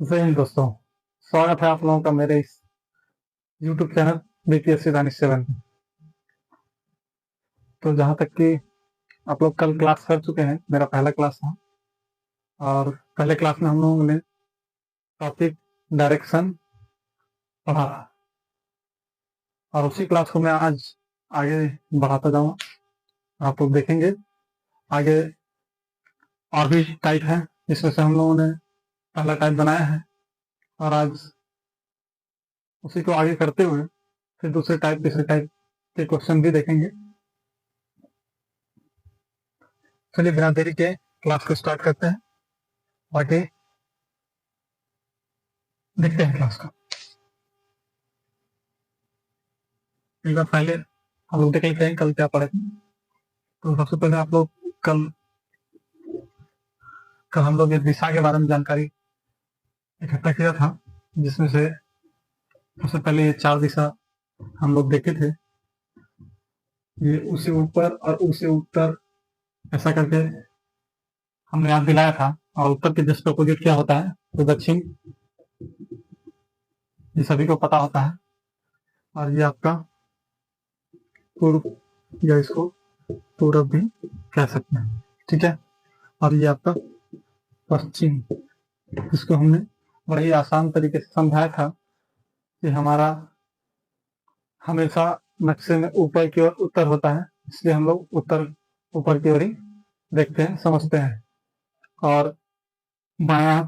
जय हिंद दोस्तों। स्वागत है आप लोगों का मेरे इस यूट्यूब चैनल बीपीएससी दानिश 7। तो जहाँ तक कि आप लोग कल क्लास कर चुके हैं, मेरा पहला क्लास था और पहले क्लास में हम लोगों ने टॉपिक डायरेक्शन पढ़ा और उसी क्लास को मैं आज आगे बढ़ाता जाऊँगा। आप लोग देखेंगे आगे और भी टाइप है, जिसमें से हम लोगों ने पहला टाइप बनाया है और आज उसी को आगे करते हुए फिर दूसरे टाइप तीसरे टाइप के क्वेश्चन भी देखेंगे। चलिए बिना देरी के क्लास को स्टार्ट करते हैं, बाकी देखते हैं क्लास को। एक बार पहले हम लोग देख लेते हैं कल क्या पढ़े थे। तो सबसे पहले आप लोग कल कल हम लोग इस दिशा के बारे में जानकारी इकट्ठा किया था, जिसमें से सबसे पहले ये 4 दिशा हम लोग देखे थे। ये उसे ऊपर और उसे उत्तर ऐसा करके हमने याद दिलाया था, और उत्तर के जस्ट अपोजिट क्या होता है तो दक्षिण, ये सभी को पता होता है। और ये आपका पूर्व या इसको पूरब भी कह सकते हैं, ठीक है। और ये आपका पश्चिम, इसको हमने बड़े ही आसान तरीके से समझाया था कि हमारा हमेशा नक्शे में ऊपर की ओर उत्तर होता है, इसलिए हम लोग उत्तर ऊपर की ओर ही देखते हैं, समझते हैं। और बायां हाथ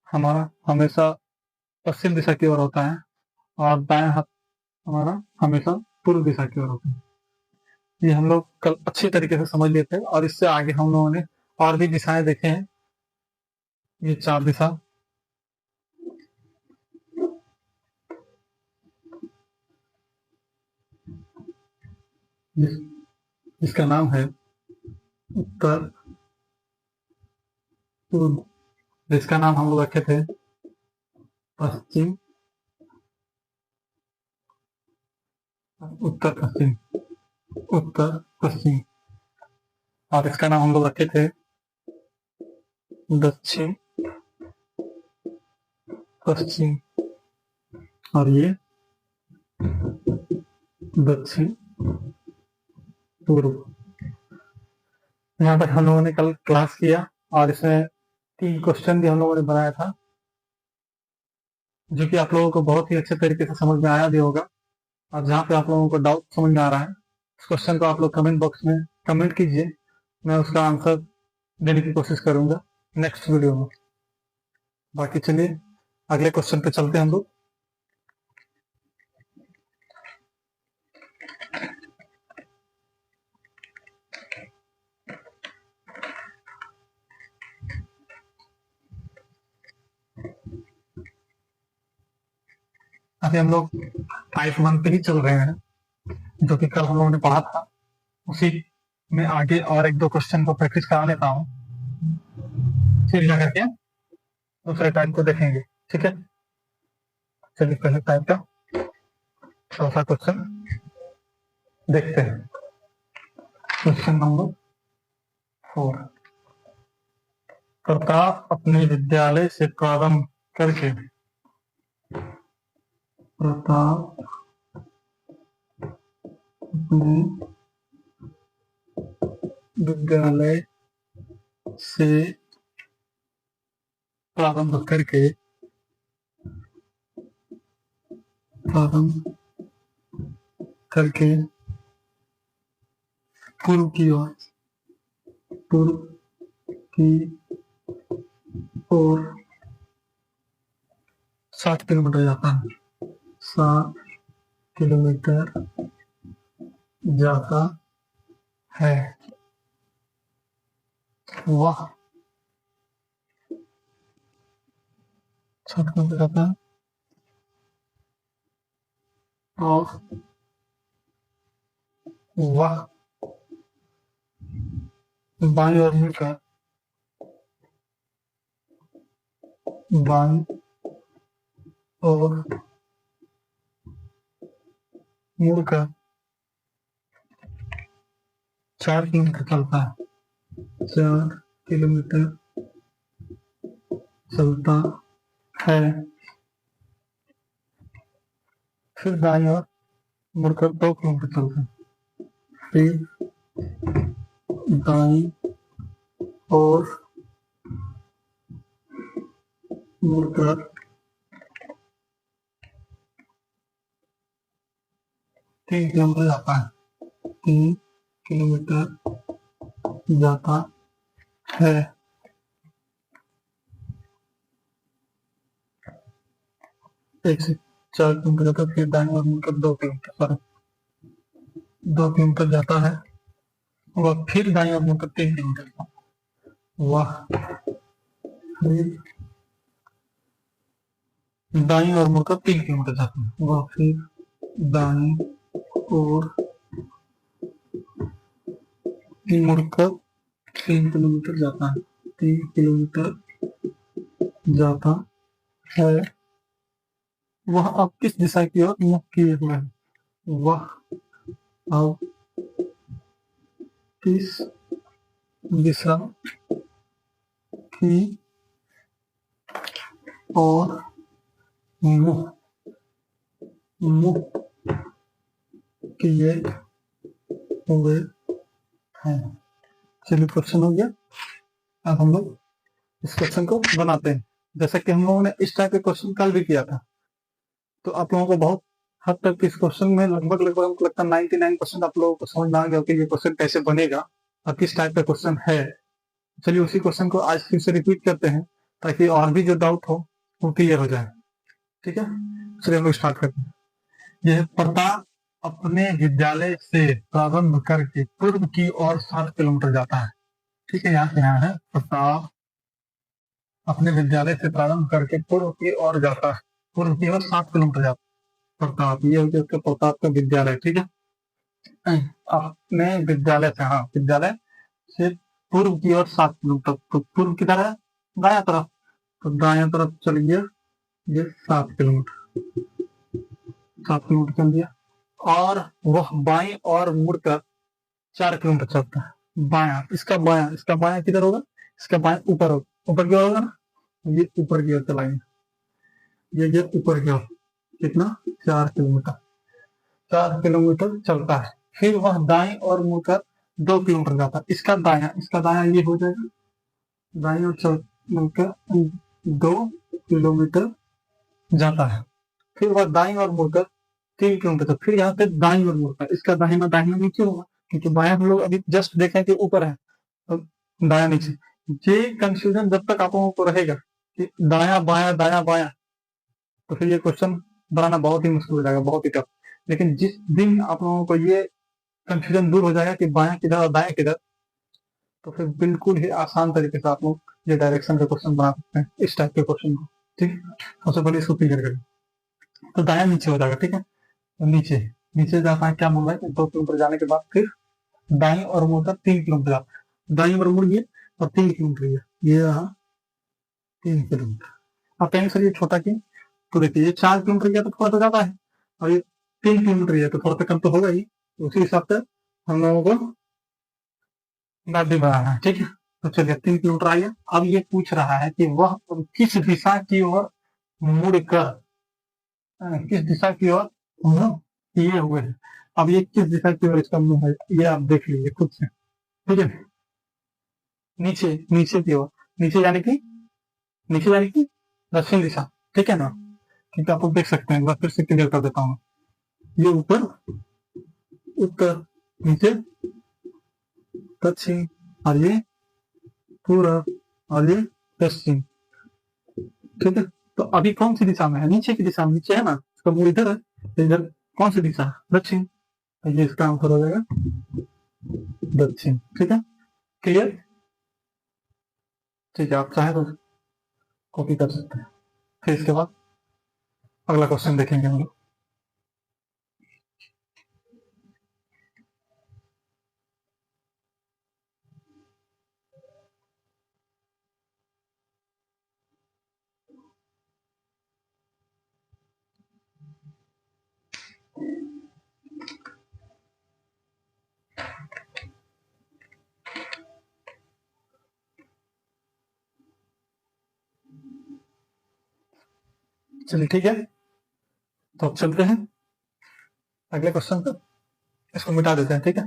हमारा हमेशा पश्चिम दिशा की ओर होता है और दायां हाथ हमारा हमेशा पूर्व दिशा की ओर होता है। ये हम लोग कल अच्छी तरीके से समझ लिए थे और इससे आगे हम लोगों ने और भी दिशाएं देखे हैं। ये 4 दिशा, जिसका नाम है उत्तर पूर्व, जिसका नाम हम लोग रखे थे पश्चिम, उत्तर पश्चिम, उत्तर पश्चिम। और इसका नाम हम लोग रखे थे दक्षिण पश्चिम, और ये दक्षिण पूर्व। यहाँ तक हम लोगों ने कल क्लास किया और इसमें 3 क्वेश्चन भी हम लोगों ने बनाया था, जो कि आप लोगों को बहुत ही अच्छे तरीके से समझ में आया भी होगा। और जहाँ पे आप लोगों को डाउट समझ में आ रहा है, उस क्वेश्चन को आप लोग कमेंट बॉक्स में कमेंट कीजिए, मैं उसका आंसर देने की कोशिश करूंगा नेक्स्ट वीडियो में। बाकी चलिए अगले क्वेश्चन पे चलते हैं हम लोग। अभी हम लोग टाइप 1 पे ही चल रहे हैं, जो कि कल हम लोगों ने पढ़ा था। उसी में आगे और 1-2 क्वेश्चन को प्रैक्टिस करा लेता हूँ, फिर जा करके दूसरे टाइप को देखेंगे, ठीक है। चलिए पहले टाइप का चौथा क्वेश्चन देखते हैं। Question number 4। प्रताप अपने विद्यालय से प्रारंभ करके प्रताप अपने विद्यालय से प्रारंभ करके पूर्व की ओर 60 किलोमीटर जाता है, 60 किलोमीटर जाता है। वाह, 60 किलोमीटर जाता है। और वाह, बाईं ओर मुड़कर बाईं ओर मुड़कर 4 किलोमीटर चलता है, 4 किलोमीटर चलता है, फिर दाईं ओर मुड़कर 2 किलोमीटर चलता है, फिर दाईं ओर मुड़कर 3 किलोमीटर जाता है, 3 किलोमीटर जाता है, एक से 4 किलोमीटर जाता है, फिर दाईं ओर मुड़कर 2 किलोमीटर, सॉरी 2 किलोमीटर जाता है, वह फिर दाईं ओर मुड़कर 3 किलोमीटर जाता है, वह फिर दाईं ओर मुड़कर 3 किलोमीटर जाता है, वह फिर दाईं ओर मुड़कर 3 किलोमीटर जाता है, 3 किलोमीटर जाता है, वह अब किस दिशा की ओर मुख किए हुए है, वह अब किस दिशा की ओर मुख किए हुए हैं। चलिए क्वेश्चन हो गया। अब हम लोग इस क्वेश्चन को बनाते हैं। जैसा कि हम लोगों ने इस टाइप के क्वेश्चन कल भी किया था, तो आप लोगों को बहुत हद तक इस क्वेश्चन में लगभग हमको लगता है 99% आप लोगों को समझ में आ गया कि ये क्वेश्चन कैसे बनेगा और किस टाइप का क्वेश्चन है। चलिए उसी क्वेश्चन को आज फिर से रिपीट करते हैं ताकि और भी जो डाउट हो वो क्लियर हो जाए। ठीक है, चलिए हम लोग स्टार्ट करते हैं। यह प्रताप अपने विद्यालय से प्रारंभ करके पूर्व की ओर 7 किलोमीटर जाता है। ठीक है, यहाँ से यहाँ है प्रताप अपने विद्यालय से प्रारंभ करके पूर्व की ओर जाता है, पूर्व की ओर 7 किलोमीटर जाता है प्रताप, ये हो गया उसका प्रताप का विद्यालय। ठीक है, अपने विद्यालय से, हाँ विद्यालय से पूर्व की ओर 7 किलोमीटर, तो पूर्व किधर है, दाया तरफ, तो दाया तरफ चल गया ये 7 किलोमीटर, 7 किलोमीटर चल दिया, और वह बाएं और मुड़कर 4 किलोमीटर चलता है। बाया, इसका बाया किधर होगा, इसका बाया ऊपर होगा, ऊपर की ओर होगा ना, ये ऊपर की ओर चलाएंगे, ये ऊपर की ओर, कितना 4 किलोमीटर, 4 किलोमीटर चलता है, फिर वह दाएं और मुड़कर 2 किलोमीटर जाता है। इसका दाया ये हो जाएगा, दाएं और चल मुड़कर 2 किलोमीटर जाता है, फिर वह दाईं ओर मुड़कर 3 किलोमीटर, फिर यहाँ पे दाईं ओर मुड़ता है, इसका दाहिना नीचे होगा क्योंकि बाया हम लोग अभी जस्ट देखें कि ऊपर है, तो दाया नीचे। ये कंफ्यूजन जब तक आप लोगों को रहेगा कि दाया बाया, तो फिर ये क्वेश्चन बनाना बहुत ही मुश्किल हो जाएगा, बहुत ही टफ। लेकिन जिस दिन आप लोगों को ये कंफ्यूजन दूर हो जाएगा कि बाया किधर और दाया किधर, तो फिर बिल्कुल ही आसान तरीके से आप लोग ये डायरेक्शन का क्वेश्चन बना सकते हैं, इस टाइप के क्वेश्चन को। ठीक है, सबसे पहले इसको क्लियर करें, तो दाया नीचे हो जाएगा। ठीक है, तो नीचे जाता है, क्या बोल रहा है कि 2 किलोमीटर जाने के बाद फिर दाईं और मुड़कर 3 किलोमीटर जाता है, दाईं और मुड़ गए और 3 किलोमीटर गया, ये रहा 3 किलोमीटर। अब कहेंगे सर ये छोटा क्यों, तो देखिए ये 4 किलोमीटर गया तो थोड़ा तो ज्यादा है, और ये 3 किलोमीटर गया तो थोड़ा सा कम तो होगा ही, तो उसी हिसाब से हम लोगों को मैप भी बनाना है। ठीक है, तो चलिए 3 किलोमीटर आइए। अब ये पूछ रहा है कि वह किस दिशा की ओर मुड़कर, किस दिशा की ओर मुंह किए हुए है। अब ये किस दिशा की ओर इसका मुंह है, ये आप देख लीजिए खुद से। ठीक है, नीचे नीचे की ओर, नीचे यानी कि दक्षिण दिशा। ठीक है ना, क्योंकि आप लोग देख सकते हैं, एक बार फिर से क्लियर कर देता हूँ, ये ऊपर उत्तर, नीचे दक्षिण, और ये पूर्व, और ये पश्चिम। ठीक है, तो अभी कौन सी दिशा में है, नीचे की दिशा में, नीचे है ना, इसका मुंह इधर है, तो इधर कौन सी दिशा, दक्षिण, तो ये इसका आंसर हो जाएगा दक्षिण। ठीक है, क्लियर। ठीक है, आप चाहे तो कॉपी कर सकते हैं। फिर इसके बाद अगला क्वेश्चन देखेंगे हम लोग। चलिए ठीक है, तो अब चलते हैं अगले क्वेश्चन पर। इसको मिटा देते हैं, ठीक है।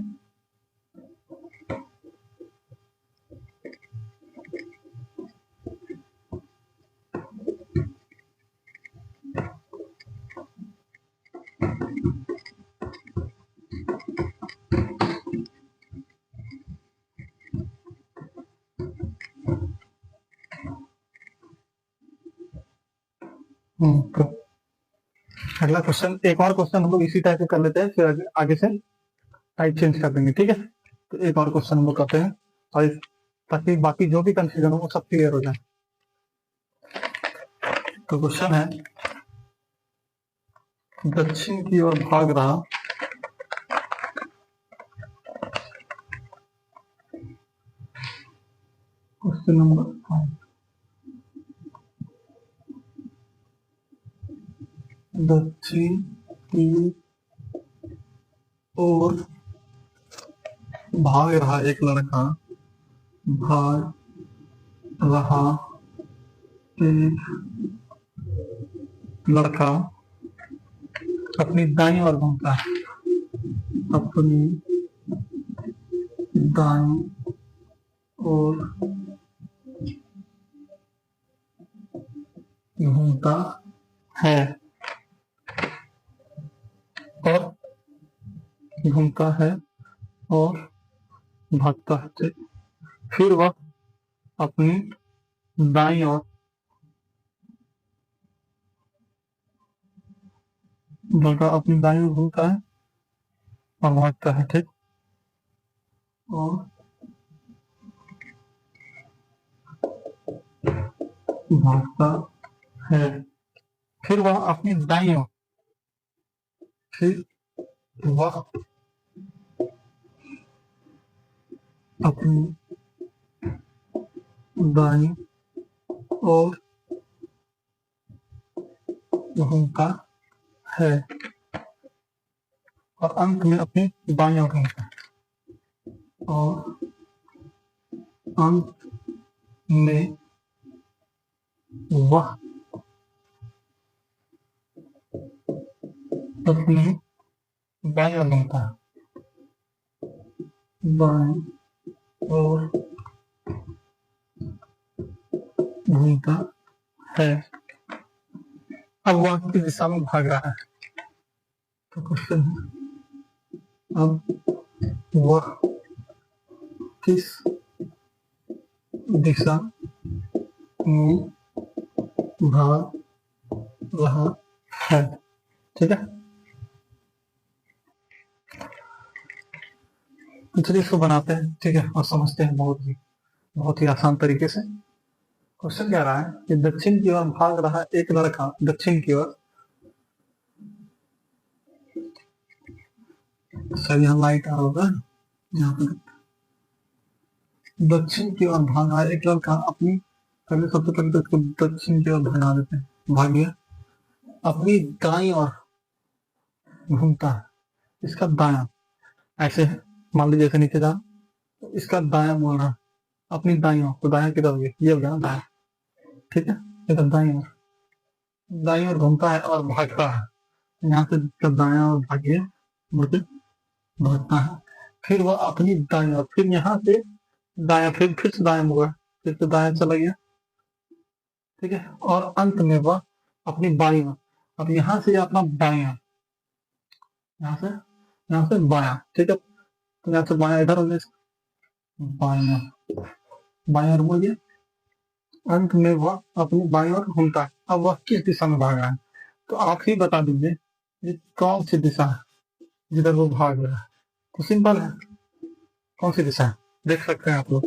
तो अगला क्वेश्चन, एक और क्वेश्चन हम लोग इसी टाइप से कर लेते हैं, फिर आगे से टाइप चेंज कर देंगे, ठीक है। तो एक और क्वेश्चन हम लोग करते हैं, और ताकि बाकी जो भी कंफ्यूजन हो वो सब क्लियर हो जाए। तो क्वेश्चन है, दक्षिण की ओर भाग रहा क्वेश्चन नंबर 5, दक्षिण की ओर भाग रहा एक लड़का, भाग रहा एक लड़का अपनी दाईं ओर घूमता है, अपनी दाईं ओर घूमता है और घूमता है और भागता है, ठीक। फिर वह अपनी दाईं ओर लड़का अपनी दाईं ओर घूमता है और भागता है, ठीक। और भागता है, फिर वह अपनी दाईं ओर, फिर वह अपनी दाईं ओर घूमता है और अंत में अपनी बाईं ओर घूमता है, और अंत में वह अपनी बाईं ओर घूमता है, बाईं ओर घूमता है। अब वह किस दिशा में भाग रहा है? तो क्वेश्चन है, अब वह किस दिशा में भाग रहा है, ठीक है। तो चलिए इसको बनाते हैं, ठीक है, और समझते हैं बहुत ही आसान तरीके से। क्वेश्चन कह रहा है कि दक्षिण की ओर भाग रहा एक लड़का, दक्षिण की ओर, सर यहाँ लाइट आ रहा होगा, यहाँ पे दक्षिण की ओर भाग रहा एक लड़का अपनी, पहले सबसे पहले तो इसको दक्षिण की ओर भगा देते हैं, भाग गया, अपनी दाईं ओर घूमता है, इसका दायां ऐसे है, मान लीजिए ऐसे नीचे जा, तो इसका दायां मोड़ रहा, अपनी दाईं ओर, तो दायां किधर हो गया, ये हो गया ना दायां, ठीक है। इधर दाईं ओर घूमता है और भागता है, यहाँ से दायां ओर भागिए, मुड़ के भागता है, फिर वह अपनी दाईं ओर, फिर यहाँ से दायां, फिर से दायां मुड़ा, फिर से दायां चला गया, ठीक है। और अंत में वह अपनी बाईं ओर, अब यहाँ से अपना बायां, यहाँ से बायां, ठीक है। तो यहाँ से बायां इधर हो गया, बायां ओर मुड़ गया, अंत में वह अपनी बाईं ओर घूमता है। अब वह किस दिशा में भाग रहा है? तो आप ही बता दीजिए ये कौन सी दिशा है जिधर वो भाग रहा है। तो सिंपल है, कौन सी दिशा है देख सकते हैं आप लोग,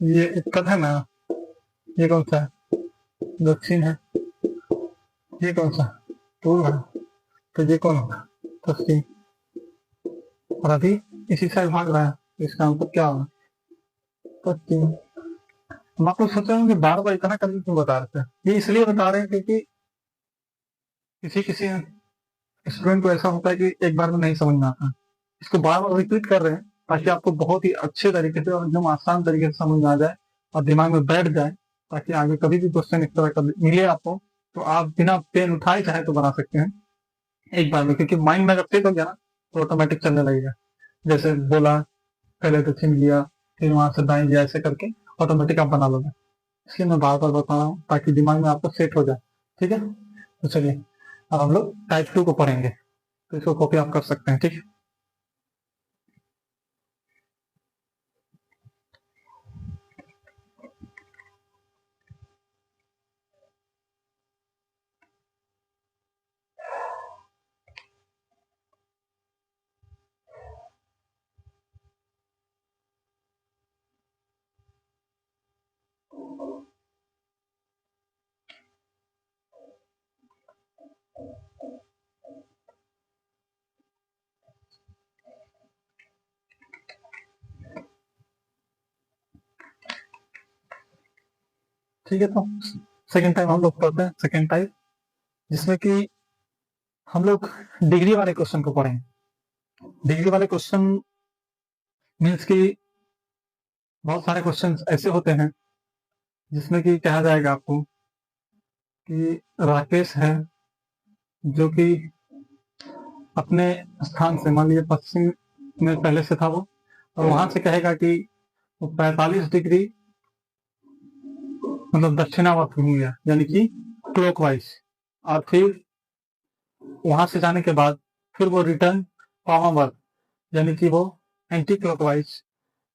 ये उत्तर है ना, ये कौन सा है, दक्षिण है, ये कौन सा पूर्व है, तो ये कौन होगा, पश्चिम, और अभी इसी साइड भाग रहा है, इसका मतलब क्या होगा, पश्चिम। हम आप लोग सोच रहे होंगे बार बार इतना करके क्यों बता रहे थे, ये इसलिए बता रहे हैं क्योंकि किसी स्टूडेंट को ऐसा होता है कि एक बार में नहीं समझ में आता, इसको बार बार रिपीट कर रहे हैं ताकि आपको बहुत ही अच्छे तरीके से और एकदम आसान तरीके से समझ में आ जाए और दिमाग में बैठ जाए ताकि आगे कभी भी क्वेश्चन इस तरह का मिले आपको तो आप बिना पेन उठाए चाहे तो बना सकते हैं एक बार में, क्योंकि माइंड में जब सेट हो गया ना तो ऑटोमेटिक चलने लगेगा। जैसे बोला पहले तो छीन लिया, फिर वहां से दाएं गया, ऐसे करके ऑटोमेटिक आप बना लोगे। इसलिए मैं बार बार बता रहा हूँ ताकि दिमाग में आपको सेट हो जाए। ठीक है, तो चलिए अब हम लोग टाइप 2 को पढ़ेंगे, तो इसको कॉपी आप कर सकते हैं। ठीक है, ठीक है। तो सेकेंड टाइम हम लोग पढ़ते हैं सेकेंड टाइप, जिसमें कि हम लोग डिग्री वाले क्वेश्चन को पढ़ेंगे। डिग्री वाले क्वेश्चन मीन्स कि बहुत सारे क्वेश्चन ऐसे होते हैं जिसमें कि कहा जाएगा आपको कि राकेश है जो कि अपने स्थान से, मान लीजिए पश्चिम में पहले से था वो, और वहां से कहेगा कि वो 45 डिग्री मतलब दक्षिणावर्त घूम गया, यानी कि क्लॉकवाइज, और फिर वहां से जाने के बाद फिर वो रिटर्न वामावर्त यानी कि वो एंटी क्लॉकवाइज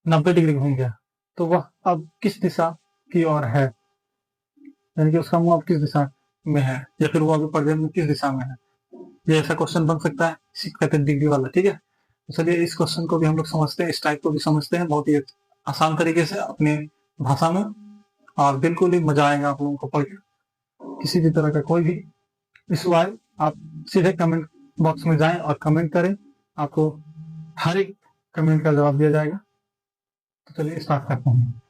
90 डिग्री घूम गया। तो वह अब किस दिशा की ओर है, यानी कि उसका मुंह अब किस दिशा में है, या फिर वो अभी प्रेजेंट में किस दिशा में है। ये ऐसा क्वेश्चन बन सकता है, इसी कहते हैं डिग्री वाला। ठीक है, तो चलिए इस क्वेश्चन को भी हम लोग समझते हैं, इस टाइप को भी समझते हैं बहुत ही आसान तरीके से अपने भाषा में, और बिल्कुल ही मजा आएगा आप लोगों को पढ़ के। किसी भी तरह का कोई भी इशू आए आप सीधे कमेंट बॉक्स में जाएं और कमेंट करें, आपको हर एक कमेंट का जवाब दिया जाएगा। तो चलिए स्टार्ट करते हैं।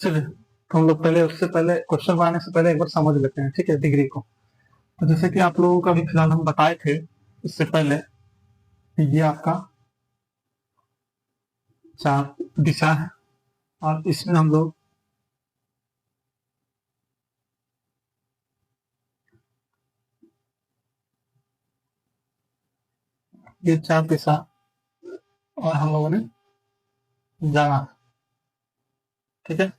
चलिए तो हम लोग पहले, उससे पहले क्वेश्चन बनाने से पहले एक बार समझ लेते हैं, ठीक है, डिग्री को। तो जैसे कि आप लोगों को अभी फिलहाल हम बताए थे इससे पहले कि ये आपका 4 दिशा है, और इसमें हम लोग ये 4 दिशा और हम लोगों ने जाना, ठीक है।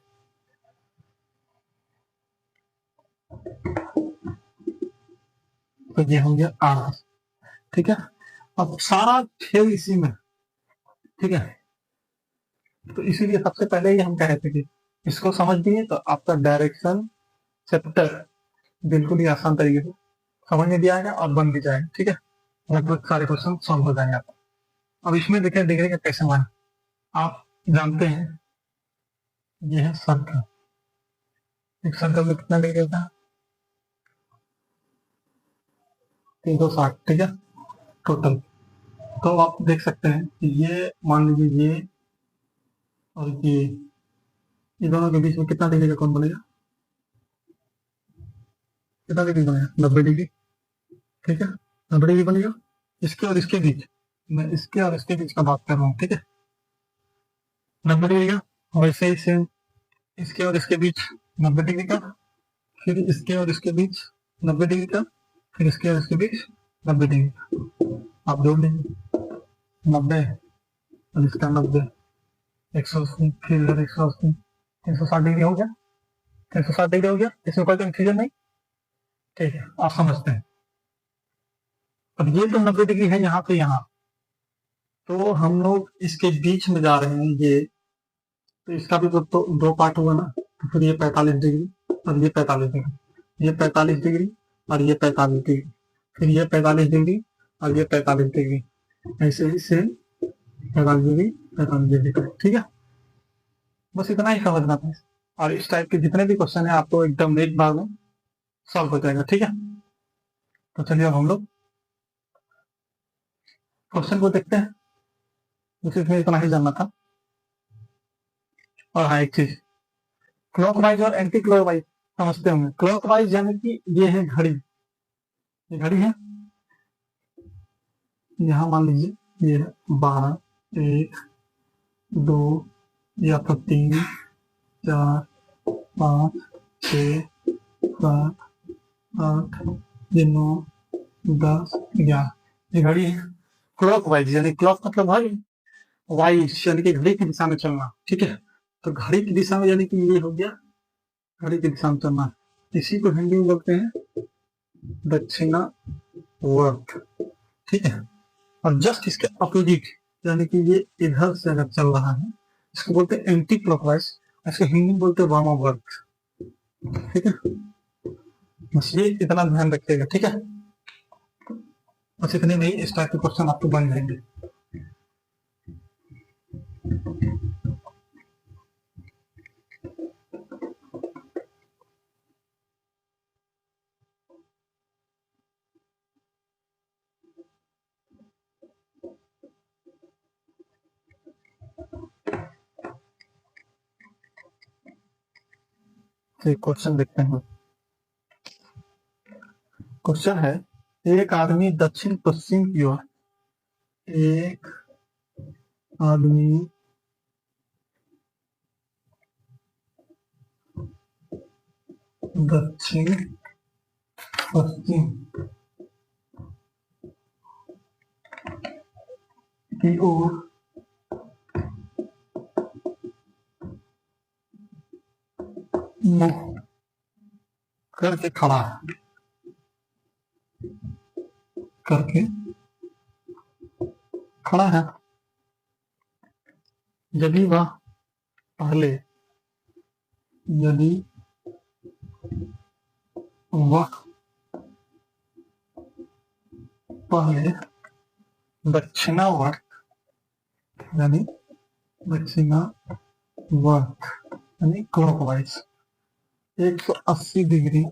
तो ये हो गया आर, ठीक है। अब सारा खेल इसी में, ठीक है। तो इसीलिए सबसे पहले ही हम कह रहे थे कि इसको समझ लिए तो आपका डायरेक्शन चैप्टर बिल्कुल ही आसान तरीके से समझ में भी आएगा और बन भी जाएगा, ठीक है। लगभग सारे क्वेश्चन सॉल्व हो जाएंगे आपको। अब इसमें देखें डिग्री का कैसे मान, आप जानते हैं ये है सर्कल, एक सर्कल में कितना डिग्री होता है 360, ठीक है, टोटल। तो आप देख सकते हैं कि ये मान लीजिए ये और ये दोनों के बीच में कितना डिग्री का कोण बनेगा, कितना डिग्री बनेगा 90 डिग्री, ठीक है, 90 डिग्री बनेगा। इसके और इसके बीच, मैं इसके और इसके बीच का बात कर रहा हूँ, ठीक है, 90 डिग्री का। वैसे ही सेम इसके और इसके बीच 90 डिग्री का, फिर इसके और इसके बीच 90 डिग्री का, फिर इसके और इसके बीच 90 डिग्री का। आप जोड़ लेंगे 90 और इसका 90, 180, फिर इधर 180, 360 डिग्री हो गया, 360 डिग्री हो गया। इसमें कोई कंफ्यूजन नहीं, ठीक है, आप समझते हैं। अब ये तो 90 डिग्री है यहाँ से यहाँ, तो हम लोग इसके बीच में जा रहे हैं ये, तो इसका भी तो दो पार्ट हुआ ना, तो फिर ये 45 डिग्री और ये 45 डिग्री, ये 45 डिग्री और ये 45 डिग्री, फिर ये 45 डिग्री और ये 45 डिग्री, ऐसे ही सेम 45 डिग्री 45 डिग्री का, ठीक है। बस इतना ही समझना था, और इस टाइप के जितने भी क्वेश्चन है आपको एकदम एक बार में सॉल्व हो जाएगा, ठीक है। तो चलिए अब हम लोग क्वेश्चन को देखते हैं, इसमें इतना ही जानना था। और हाँ एक चीज, क्लॉकवाइज और एंटी क्लॉकवाइज समझते होंगे। क्लॉकवाइज यानी कि ये है घड़ी, ये घड़ी है, यहाँ मान लीजिए ये 12, 1, 2 या फिर 3, 4, 5, 6, 7, 8, 9, 10, 11, ये घड़ी है। क्लॉकवाइज यानी क्लॉक मतलब घड़ी, वाइज यानी कि घड़ी की दिशा में चलना, ठीक है। तो घड़ी की दिशा में यानी कि ये हो गया घड़ी की दिशा में चलना, इसी को हिंदी में बोलते हैं दक्षिणावर्त, ठीक है। और जस्ट इसके अपोजिट यानी कि ये इधर से अगर चल रहा है, इसको बोलते हैं एंटी क्लॉकवाइज, इसको हिंदी में बोलते हैं वामावर्त, ठीक है। बस ये इतना ध्यान रखिएगा, ठीक है। बस इतने में इस टाइप के क्वेश्चन आपको बन जाएंगे। क्वेश्चन देखते हैं। क्वेश्चन है, एक आदमी दक्षिण पश्चिम की ओर, एक आदमी दक्षिण पश्चिम की ओर मुंह करके खड़ा है, करके खड़ा है। यदि वह पहले, यदि वह पहले दक्षिणावर्त यानी दक्षिणावर्त यानी क्लॉकवाइज 180 डिग्री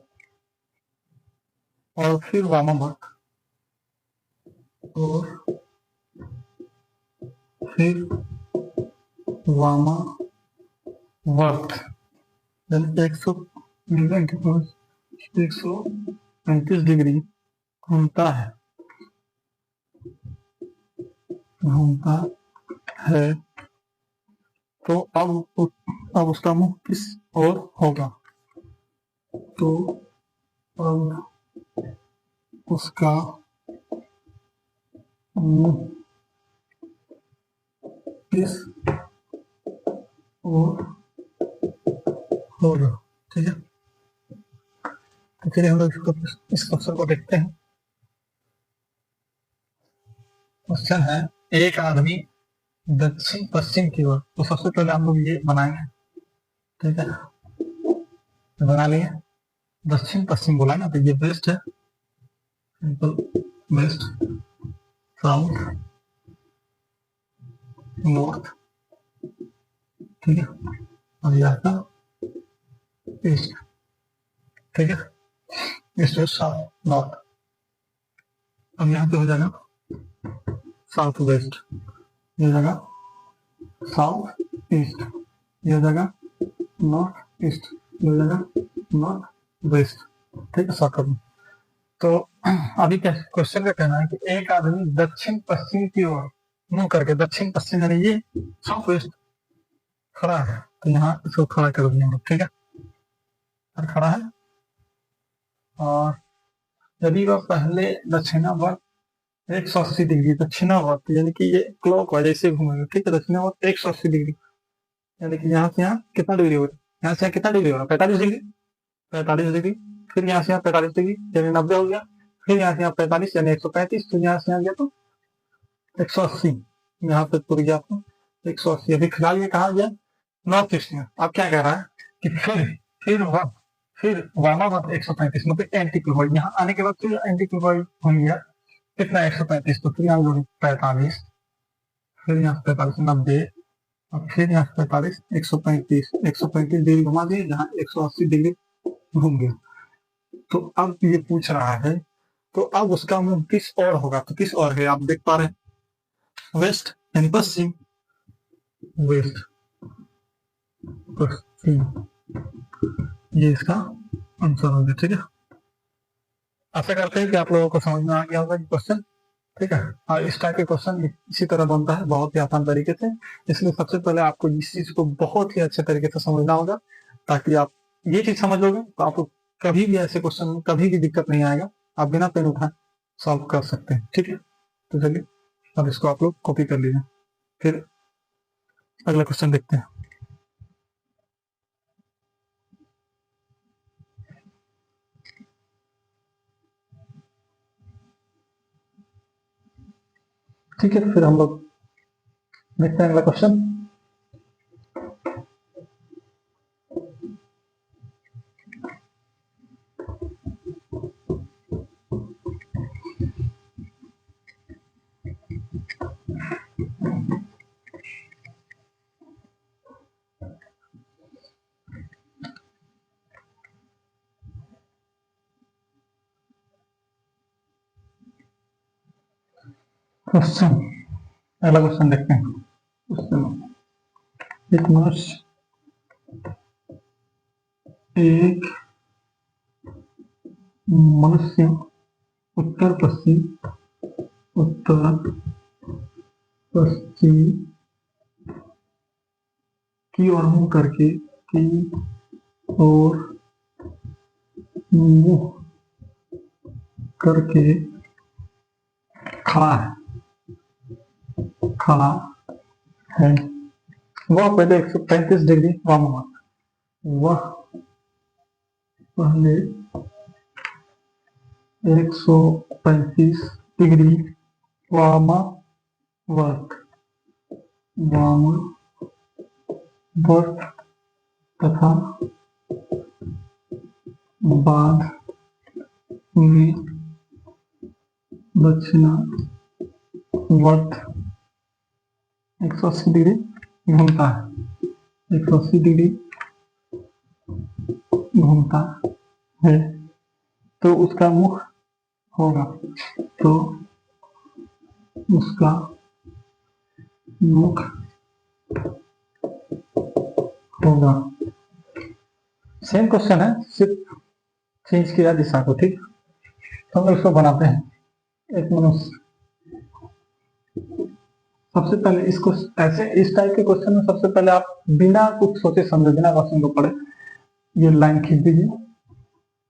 और फिर वामावर्त और फिर वामावर्त यानी 135 डिग्री घूमता है, तो अब उसका मुंह किस ओर होगा? तो अब उसका मुंह किस ओर होगा, ठीक है। तो चलिए हम लोग इस क्वेश्चन को देखते हैं। क्वेश्चन है, एक आदमी दक्षिण पश्चिम की ओर, तो सबसे पहले हम लोग ये बनाएंगे, ठीक है। तो बना लिए, दक्षिण पश्चिम बोला ना, तो ये वेस्ट है, सिंपल वेस्ट, साउथ, नॉर्थ, ठीक है। और यहाँ का ईस्ट, ठीक है, ईस्ट वेस्ट साउथ नॉर्थ। अब यहाँ पे हो जाएगा साउथ वेस्ट, ये जगह साउथ ईस्ट, ये जगह नॉर्थ ईस्ट, ये जगह नॉर्थ वेस्ट, ठीक है, शॉर्टकट में। तो अभी क्या क्वेश्चन का कहना है कि एक आदमी दक्षिण पश्चिम की ओर मुंह करके, दक्षिण पश्चिम यानी ये साउथ वेस्ट खड़ा है, तो यहाँ इसको खड़ा कर देंगे, ठीक है, और खड़ा है। और यदि वह पहले दक्षिणावर्त 180 डिग्री, दक्षिणावर्त यानी कि ये क्लॉकवाइज ऐसे घूमेगा, ठीक है, दक्षिणावर्त 180 डिग्री यानी कि यहाँ से यहाँ कितना डिग्री हो रहा है, यहाँ से यहाँ कितना डिग्री हो रहा है, 45 डिग्री, 45 डिग्री, फिर यहाँ से यहाँ 45 डिग्री यानी 90 हो गया, फिर यहाँ से यहाँ 45 यानी 135, फिर यहाँ से यहाँ गया तो 180, यहाँ पे तुर गया आपको 180। अभी फिलहाल ये कहा गया नॉर्थ ईस्ट में। अब क्या कह रहा है कि फिर वामावर्त 135 मतलब एंटी क्लॉकवाइज, यहाँ आने के बाद फिर एंटी क्लॉकवाइज हो गया कितना 135, तो फिर यहाँ 45, फिर यहाँ 45 90, और फिर यहाँ 45 135 डिग्री घुमा दिए, जहाँ 180 डिग्री घूम गया। तो अब ये पूछ रहा है तो अब उसका मुंह किस ओर होगा, तो किस ओर है आप देख पा रहे हैं, वेस्ट यानी पश्चिम, वेस्ट पश्चिम, ये इसका आंसर हो गया। ठीक है, आशा करते हैं कि आप लोगों को समझ में आ गया होगा ये क्वेश्चन। ठीक है, और इस टाइप के क्वेश्चन इसी तरह बनता है, बहुत ही आसान तरीके से। इसलिए सबसे पहले आपको इस चीज को बहुत ही अच्छे तरीके से समझना होगा, ताकि आप ये चीज समझ लोगे तो आपको कभी भी ऐसे क्वेश्चन में कभी भी दिक्कत नहीं आएगा, आप बिना पेन उठाए सॉल्व कर सकते हैं। ठीक है, तो चलिए अब इसको आप लोग कॉपी कर लीजिए, फिर अगला क्वेश्चन देखते हैं। ठीक है, फिर हम लोग देखते हैं अगला क्वेश्चन। क्वेश्चन, अगला क्वेश्चन देखते हैं। एक मनुष्य एक मनुष्य उत्तर पश्चिम की ओर मुंह करके और मुंह करके खड़ा है। वह पहले 135 डिग्री वाम हुआ, वह पहले 135 डिग्री वामावर्त तथा बाद में दक्षिणावर्त 180 डिग्री घूमता है, 180 डिग्री घूमता है, तो उसका मुख होगा, तो उसका मुख होगा। सेम क्वेश्चन है, सिर्फ चेंज किया दिशा को। ठीक, तो हम इसको बनाते हैं। एक मनुष्य, सबसे पहले इसको ऐसे इस टाइप के क्वेश्चन में सबसे पहले आप बिना कुछ सोचे समझे, बिना क्वेश्चन को पढ़े ये लाइन खींच दीजिए।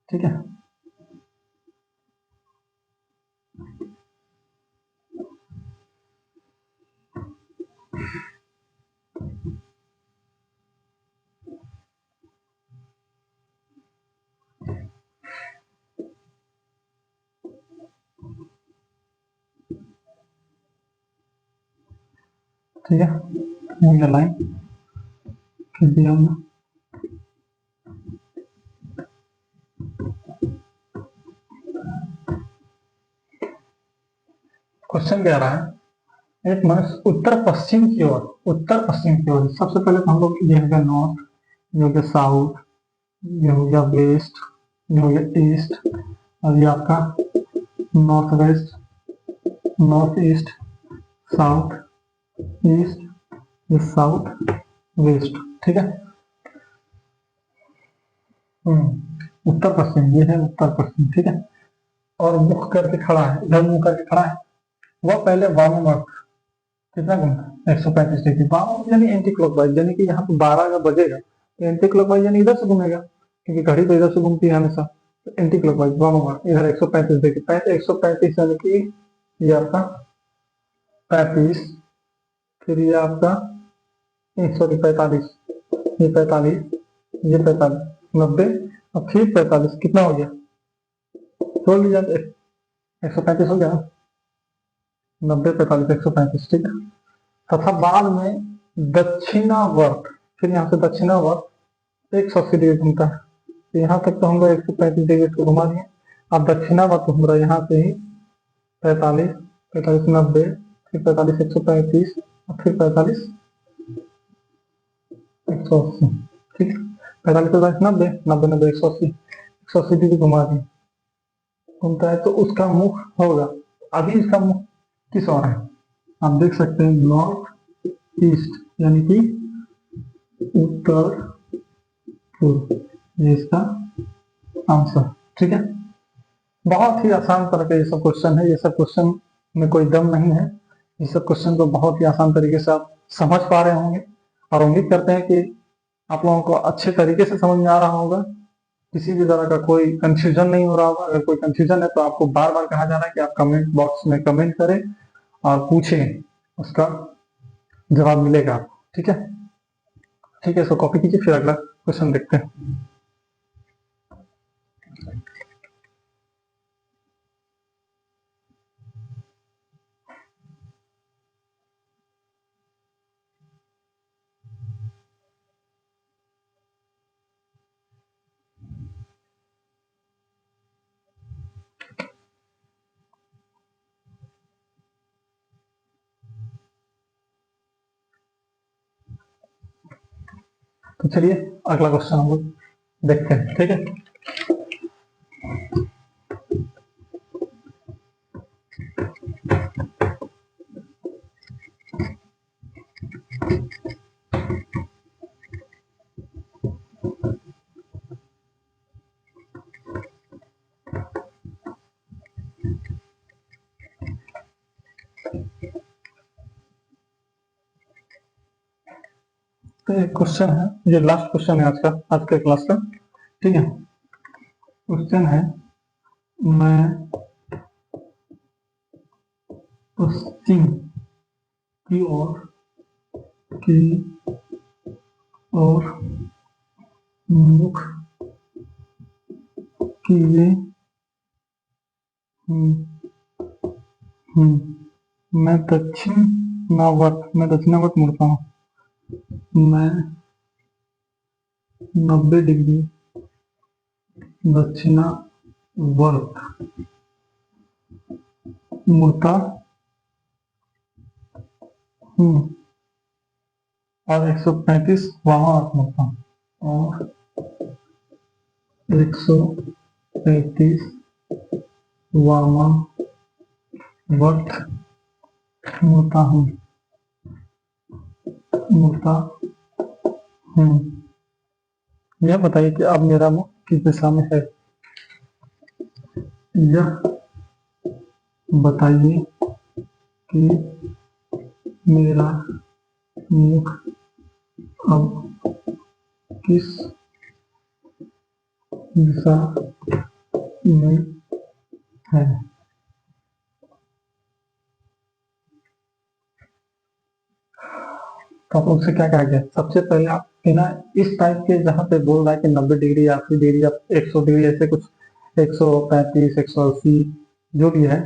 ठीक है, ठीक है, ये लाइन खींच दिया हमने। क्वेश्चन क्या रहा है, एक मनुष्य उत्तर पश्चिम की ओर, सबसे पहले तो हम लोग ये हो गया नॉर्थ, ये हो गया साउथ, ये हो गया वेस्ट, ये हो गया ईस्ट, और ये आपका north west, north east, south east, ये साउथ वेस्ट। ठीक है, उत्तर पश्चिम, ये है उत्तर पश्चिम। ठीक है, और मुख करके खड़ा है, इधर मुख करके खड़ा है। वह पहले वामावर्त कितना घूमता है, 135 डिग्री वाम यानी एंटी क्लॉकवाइज, यानी कि यहाँ पे 12 का बजेगा तो एंटी क्लॉकवाइज यानी इधर से घूमेगा, क्योंकि घड़ी तो इधर से घूमती है हमेशा, तो एंटी क्लॉकवाइज वामावर्त इधर 135 डिग्री, 135 यानी कि ये आपका 35, फिर ये आपका 145, ये 45, ये 45, 90, और फिर 45, कितना हो गया, छोड़ लीजिए 135 हो गया, 90, 45, 135। ठीक है, तथा बाद में दक्षिणावर्त, फिर यहाँ से दक्षिणावर्त 180 डिग्री घूमता है, तो यहाँ तक तो हम लोग 135 डिग्री को घुमा दिए। अब दक्षिणावर्त घूम रहा है यहाँ से ही 45, 45, 90, फिर 45, 135, और फिर 45, 180। ठीक है, 45, 45, 90, 90, 90, 180, 180 डिग्री घुमा दिए। घूमता है तो उसका मुख होगा, अभी इसका मुख किस ओर है? आप देख सकते हैं नॉर्थ ईस्ट, यानी कि उत्तर पूर्व, ये इसका आंसर। ठीक है, बहुत ही आसान तरह के ये सब क्वेश्चन है। ये सब क्वेश्चन में कोई दम नहीं है। ये सब क्वेश्चन को बहुत ही आसान तरीके से आप समझ पा रहे होंगे, और उम्मीद करते हैं कि आप लोगों को अच्छे तरीके से समझ में आ रहा होगा, किसी भी तरह का कोई कंफ्यूजन नहीं हो रहा होगा। अगर कोई कंफ्यूजन है तो आपको बार बार कहा जा रहा है कि आप कमेंट बॉक्स में कमेंट करें और पूछें, उसका जवाब मिलेगा आपको। ठीक है, ठीक है, सो कॉपी कीजिए, फिर अगला क्वेश्चन देखते हैं। तो चलिए अगला क्वेश्चन हम लोग देखते हैं। ठीक है, तो एक क्वेश्चन है, ये लास्ट क्वेश्चन है आज के क्लास का। ठीक है, क्वेश्चन है, मैं पश्चिम की ओर की ओर मुख किए हूँ, मैं दक्षिणावर्त मुड़ता हूँ। मैं 90 डिग्री दक्षिणावर्त मुड़ता हूँ और 135 वामावर्त मुड़ता हूँ, और 135 वामावर्त मुड़ता हूँ। यह बताइए कि अब मेरा मुख किस दिशा में है। यह बताइए कि मेरा मुख अब किस दिशा में है। तो आप उनसे क्या कहा गया? सबसे पहले आप बिना इस टाइप के, जहाँ पे बोल रहा है कि 90 डिग्री, 80 डिग्री, या 100 डिग्री, ऐसे कुछ 135, 180, जो भी है,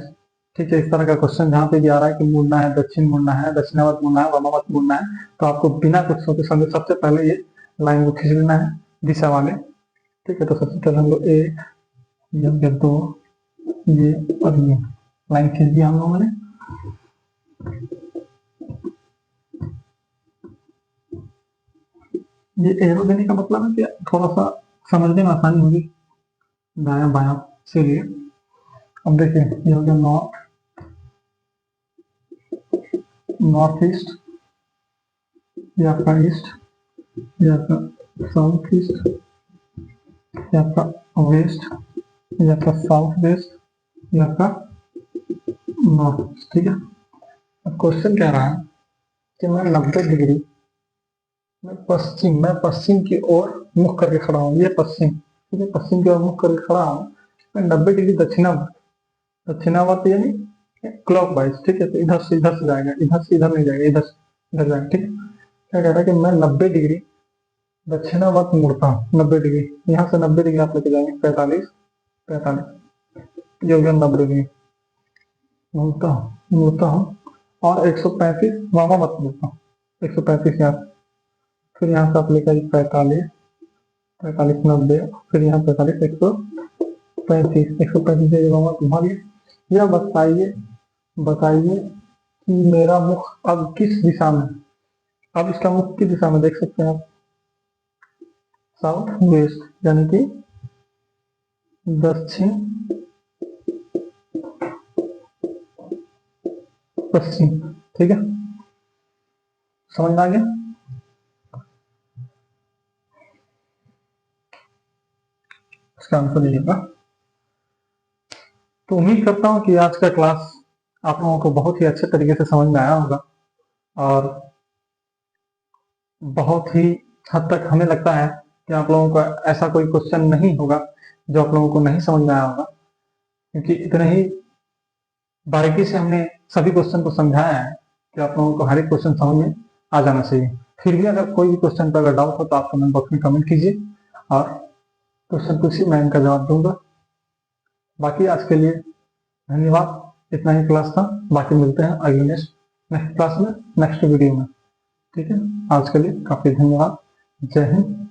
ठीक है, इस तरह का क्वेश्चन जहाँ पे भी आ रहा है कि मुड़ना है, दक्षिण मुड़ना है, दक्षिणावर्त मुड़ना है, वामावर्त मुड़ना है, तो आपको बिना कुछ सोचे समझे सबसे पहले ये लाइन को खींच लेना है दिशा वाले। ठीक है, तो सबसे पहले हम लोग एक, ये दो, ये और ये लाइन खींच दिया हम लोगों ने। ये एरो देने का मतलब है कि थोड़ा सा समझने में आसानी होगी, दायां बायां से लिए। अब देखिए, ये हो गया नॉर्थ ईस्ट, ये आपका ईस्ट, ये आपका साउथ ईस्ट, ये आपका वेस्ट, ये आपका साउथ वेस्ट, ये आपका नॉर्थ ईस्ट। ठीक है, अब क्वेश्चन कह रहा है कि मैं 90 डिग्री, मैं पश्चिम की ओर मुख करके खड़ा हूँ, ये पश्चिम, ठीक है, पश्चिम की ओर मुख करके खड़ा हूँ। मैं 90 डिग्री दक्षिणावर्त यानी क्लॉक वाइज। ठीक है, तो इधर से जाएगा, इधर से इधर नहीं जाएगा, इधर जाएगा। ठीक है, क्या कह रहा है कि मैं 90 डिग्री दक्षिणावर्त मुड़ता हूँ। 90 डिग्री, यहाँ से 90 डिग्री आप लेके जाएंगे 45, ये हो गया 90 डिग्री मुड़ता हूँ, और 135 वामावर्त मुड़ता हूँ, 135 यहाँ, फिर यहाँ से आप लेकर 45, 45, 90, फिर यहाँ 45, 135 घुमा लिया। यह बताइए कि मेरा मुख अब किस दिशा में। अब इसका मुख किस दिशा में देख सकते हैं आप, साउथ वेस्ट, यानी कि दक्षिण पश्चिम। ठीक है, समझ में आ गया? इसका आंसर लीजिएगा। तो उम्मीद करता हूँ कि आज का क्लास आप लोगों को बहुत ही अच्छे तरीके से समझ में आया होगा, और बहुत ही हद तक हमें लगता है कि आप लोगों का ऐसा कोई क्वेश्चन नहीं होगा जो आप लोगों को नहीं समझ में आया होगा, क्योंकि इतने ही बारीकी से हमने सभी क्वेश्चन को समझाया है कि आप लोगों को हर एक क्वेश्चन समझ में आ जाना चाहिए। फिर भी अगर कोई भी क्वेश्चन पर अगर डाउट हो तो आप कमेंट बॉक्स में कमेंट कीजिए और क्वेश्चन पूछिए, मैं इनका जवाब दूंगा। बाकी आज के लिए धन्यवाद, इतना ही क्लास था। बाकी मिलते हैं अगले नेक्स्ट क्लास में, नेक्स्ट वीडियो में। ठीक है, आज के लिए काफी धन्यवाद। जय हिंद,